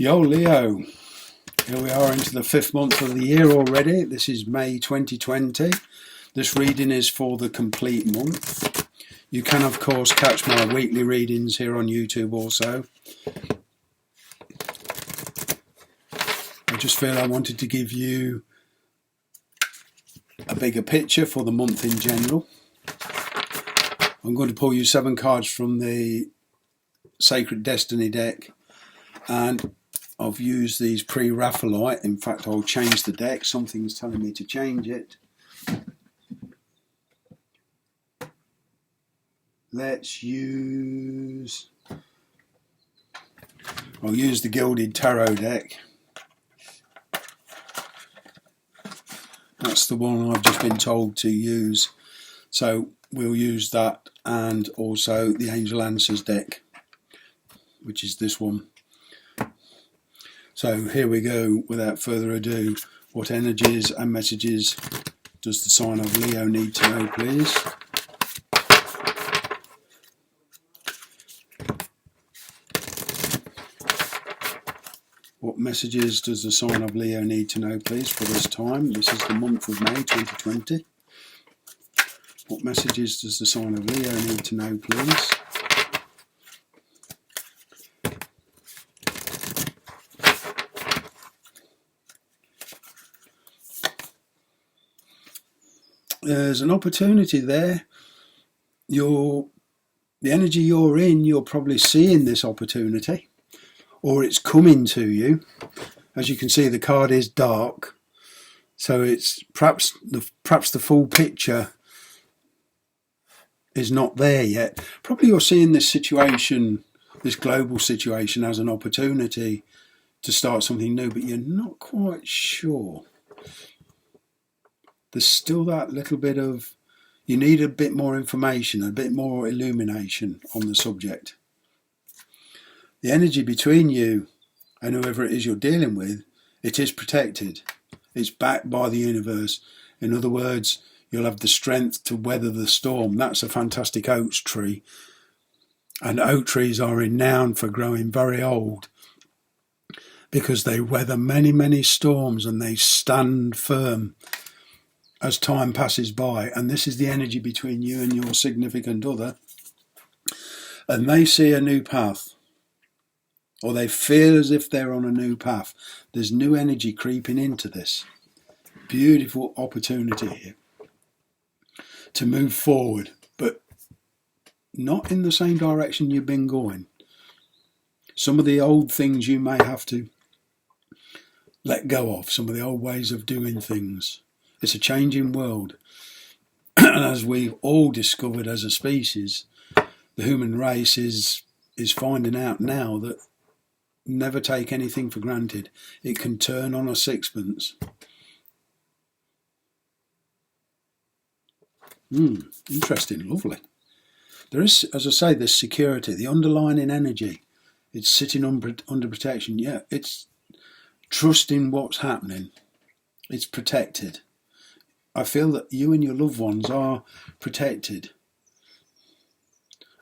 Yo, Leo. Here we are into the 5th month of the year already. This is May 2020. This reading is for the complete month. You can, of course, catch my weekly readings here on YouTube also. I just feel I wanted to give you a bigger picture for the month in general. I'm going to pull you 7 cards from the Sacred Destiny deck, and I've used these pre-Raphaelite. In fact, I'll change the deck. Something's telling me to change it. I'll use the Gilded Tarot deck. That's the one I've just been told to use. So we'll use that, and also the Angel Answers deck, which is this one. So here we go. Without further ado, what energies and messages does the sign of Leo need to know, please? What messages does the sign of Leo need to know, please, for this time? This is the month of May 2020. What messages does the sign of Leo need to know, please? There's an opportunity there. The energy you're in, you're probably seeing this opportunity, or it's coming to you. As you can see, the card is dark, so it's perhaps the full picture is not there yet. Probably you're seeing this situation, this global situation, as an opportunity to start something new, but you're not quite sure. There's still that little bit of, you need a bit more information, a bit more illumination on the subject. The energy between you and whoever it is you're dealing with, it is protected. It's backed by the universe. In other words, you'll have the strength to weather the storm. That's a fantastic oak tree. And oak trees are renowned for growing very old because they weather many, many storms and they stand firm as time passes by. And this is the energy between you and your significant other. And they see a new path, or they feel as if they're on a new path. There's new energy creeping into this. Beautiful opportunity here to move forward, but not in the same direction you've been going. Some of the old things you may have to let go of, some of the old ways of doing things. It's a changing world. And as we've all discovered as a species, the human race is finding out now that never take anything for granted. It can turn on a sixpence. Interesting, lovely. There is, as I say, this security, the underlying energy. It's sitting under protection. Yeah, it's trusting what's happening. It's protected. I feel that you and your loved ones are protected.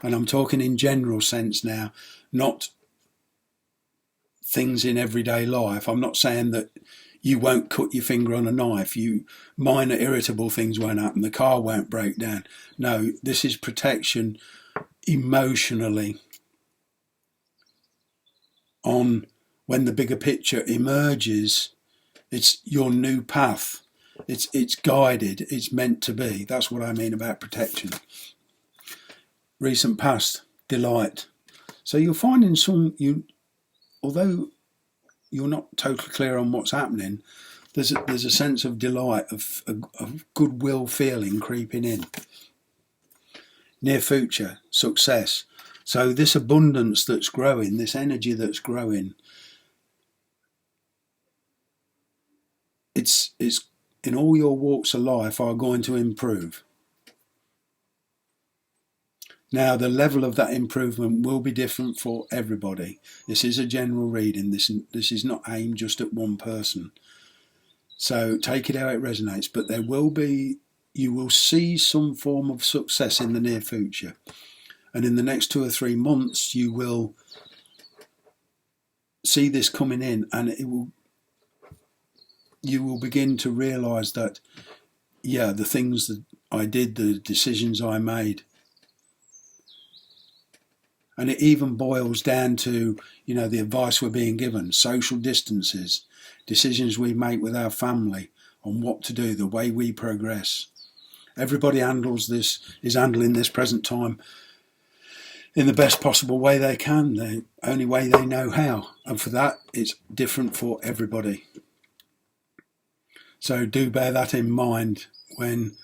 And I'm talking in general sense now, not things in everyday life. I'm not saying that you won't cut your finger on a knife. Minor irritable things won't happen. The car won't break down. No, this is protection emotionally on when the bigger picture emerges. It's your new path. It's guided. It's meant to be. That's what I mean about protection. Recent past, delight. So you're finding although you're not totally clear on what's happening, there's a sense of delight, of goodwill feeling creeping in. Near future, success. So this abundance that's growing, this energy that's growing, it's in all your walks of life are going to improve. Now, the level of that improvement will be different for everybody. This is a general reading. This is not aimed just at one person. So take it how it resonates. But you will see some form of success in the near future. And in the next 2 or 3 months, you will see this coming in, and you will begin to realise that, yeah, the things that I did, the decisions I made, and it even boils down to, the advice we're being given, social distances, decisions we make with our family on what to do, the way we progress. Everybody is handling this present time in the best possible way they can, the only way they know how. And for that, it's different for everybody. So do bear that in mind when,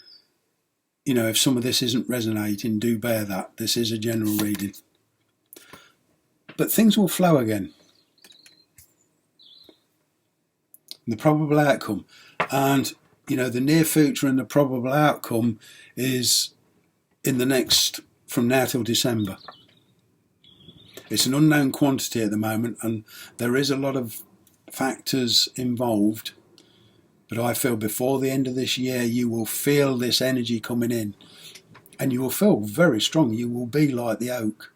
if some of this isn't resonating, do bear that. This is a general reading. But things will flow again. The probable outcome. And, the near future and the probable outcome is in the next, from now till December. It's an unknown quantity at the moment, and there is a lot of factors involved. But I feel before the end of this year, you will feel this energy coming in, and you will feel very strong. You will be like the oak.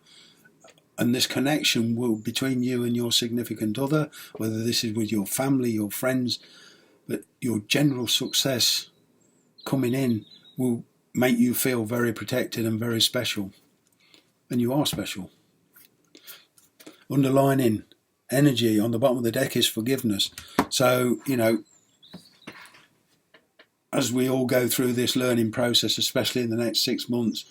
And this connection will between you and your significant other, whether this is with your family, your friends, but your general success coming in will make you feel very protected and very special. And you are special. Underlining energy on the bottom of the deck is forgiveness. So, as we all go through this learning process, especially in the next 6 months,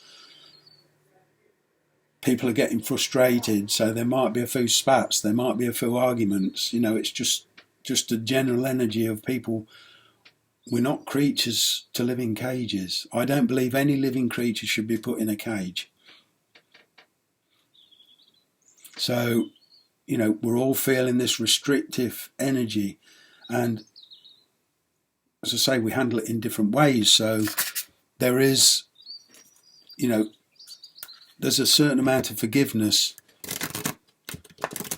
people are getting frustrated, so there might be a few spats, there might be a few arguments. It's just a general energy of people. We're not creatures to live in cages. I don't believe any living creature should be put in a cage. So, we're all feeling this restrictive energy, and as I say, we handle it in different ways. So there is, there's a certain amount of forgiveness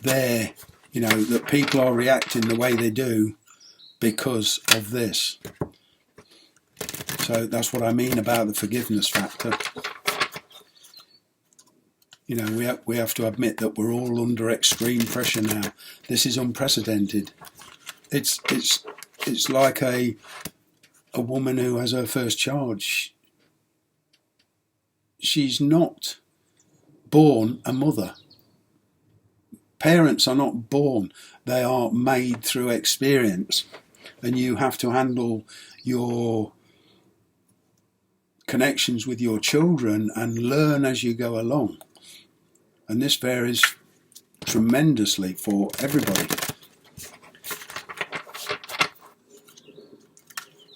there, that people are reacting the way they do because of this. So that's what I mean about the forgiveness factor. We have to admit that we're all under extreme pressure now. This is unprecedented. It's like a woman who has her first child. She's not born a mother. Parents are not born. They are made through experience. And you have to handle your connections with your children and learn as you go along. And this varies tremendously for everybody.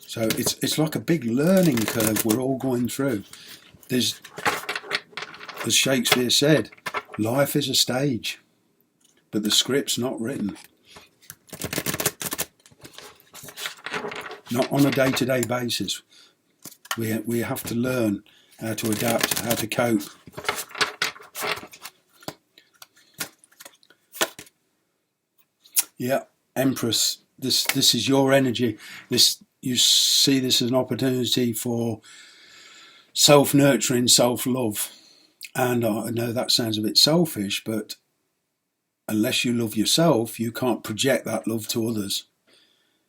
So it's like a big learning curve we're all going through. As Shakespeare said, life is a stage, but the script's not written. Not on a day-to-day basis. We have to learn how to adapt, how to cope. Yeah, Empress, this is your energy. You see this as an opportunity for self-nurturing, self-love. And I know that sounds a bit selfish, but unless you love yourself, you can't project that love to others.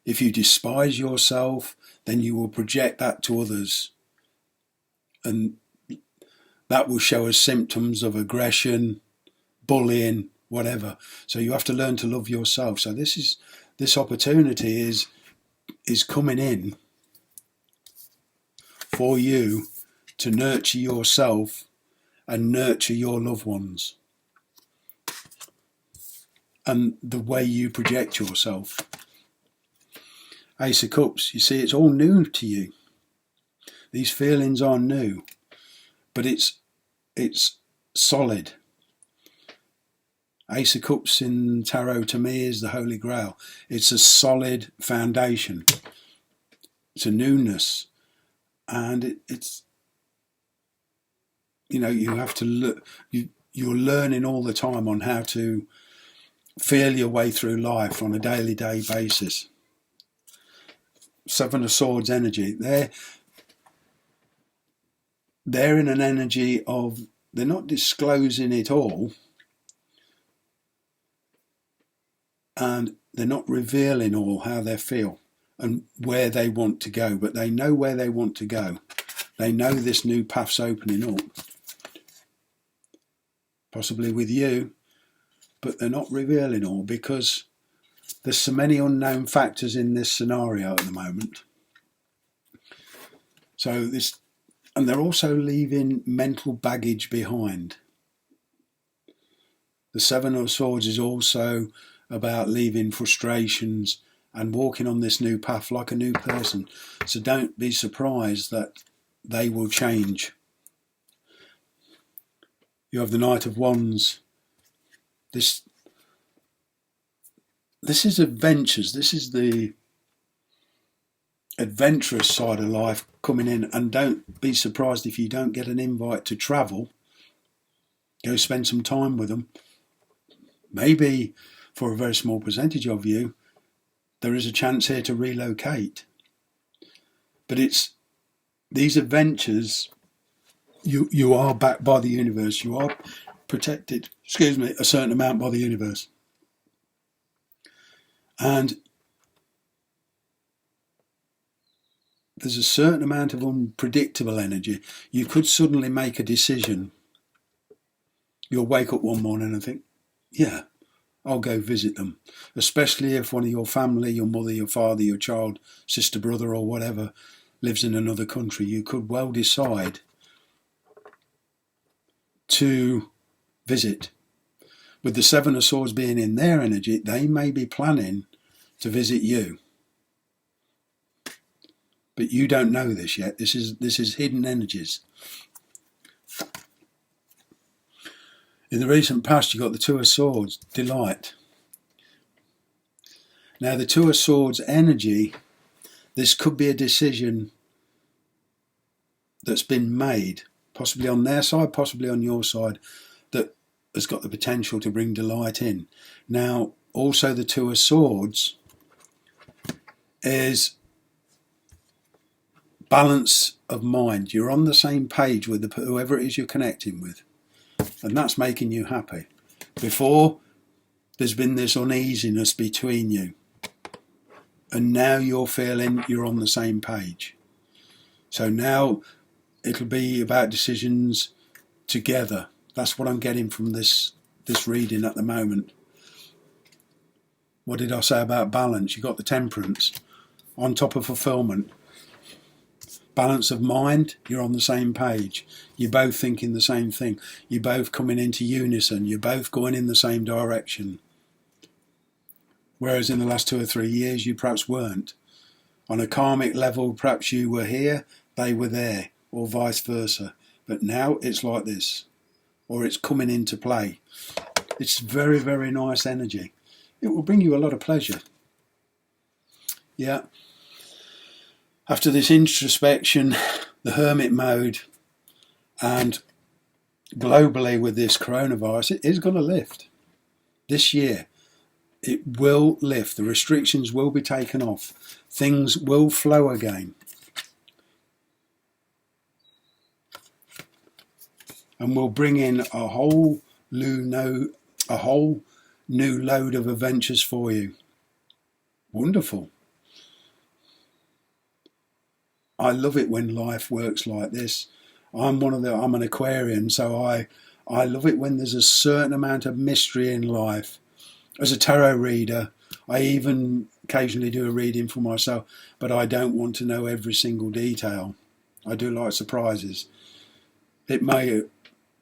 If you despise yourself, then you will project that to others. And that will show us symptoms of aggression, bullying, whatever. So you have to learn to love yourself. So this opportunity is coming in for you to nurture yourself and nurture your loved ones and the way you project yourself. Ace of Cups, you see, it's all new to you. These feelings are new, but it's solid. Ace of Cups in tarot to me is the Holy Grail. It's a solid foundation. It's a newness, and it's you have to look. You're learning all the time on how to feel your way through life on a daily basis. Seven of Swords energy. They're in an energy of, they're not disclosing it all, and they're not revealing all how they feel and where they want to go, but they know where they want to go. They know this new path's opening up, possibly with you, but they're not revealing all because there's so many unknown factors in this scenario at the moment. So this, and they're also leaving mental baggage behind. The Seven of Swords is also about leaving frustrations and walking on this new path like a new person. So don't be surprised that they will change. You have the Knight of Wands. This is adventures. This is the adventurous side of life coming in, and don't be surprised if you don't get an invite to travel. Go spend some time with them. Maybe for a very small percentage of you, there is a chance here to relocate. But it's these adventures, you are backed by the universe. You are protected, a certain amount by the universe. And there's a certain amount of unpredictable energy. You could suddenly make a decision. You'll wake up one morning and think, yeah, I'll go visit them. Especially if one of your family, your mother, your father, your child, sister, brother or whatever lives in another country. You could well decide to visit. With the Seven of Swords being in their energy, they may be planning to visit you. But you don't know this yet. This is hidden energies. In the recent past, you got the Two of Swords, delight. Now, the Two of Swords energy, this could be a decision that's been made, possibly on their side, possibly on your side, that has got the potential to bring delight in. Now, also the Two of Swords is balance of mind. You're on the same page with whoever it is you're connecting with, and that's making you happy. Before, there's been this uneasiness between you, and now you're feeling you're on the same page. So now it'll be about decisions together. That's what I'm getting from this reading at the moment. What did I say about balance? You got the Temperance on top of fulfillment. Balance of mind, you're on the same page. You're both thinking the same thing. You're both coming into unison. You're both going in the same direction. Whereas in the last 2 or 3 years, you perhaps weren't. On a karmic level, perhaps you were here, they were there, or vice versa. But now it's like this, or it's coming into play. It's very, very nice energy. It will bring you a lot of pleasure. Yeah. After this introspection, the hermit mode, and globally with this coronavirus, it is going to lift. This year, it will lift. The restrictions will be taken off. Things will flow again. And we'll bring in a whole new load of adventures for you. Wonderful. I love it when life works like this. I'm an Aquarian, so I love it when there's a certain amount of mystery in life. As a tarot reader, I even occasionally do a reading for myself, but I don't want to know every single detail. I do like surprises. It may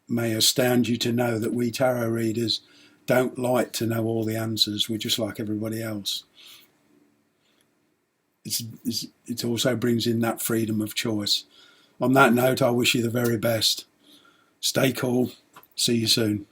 astound you to know that we tarot readers don't like to know all the answers. We're just like everybody else. It also brings in that freedom of choice. On that note, I wish you the very best. Stay cool. See you soon.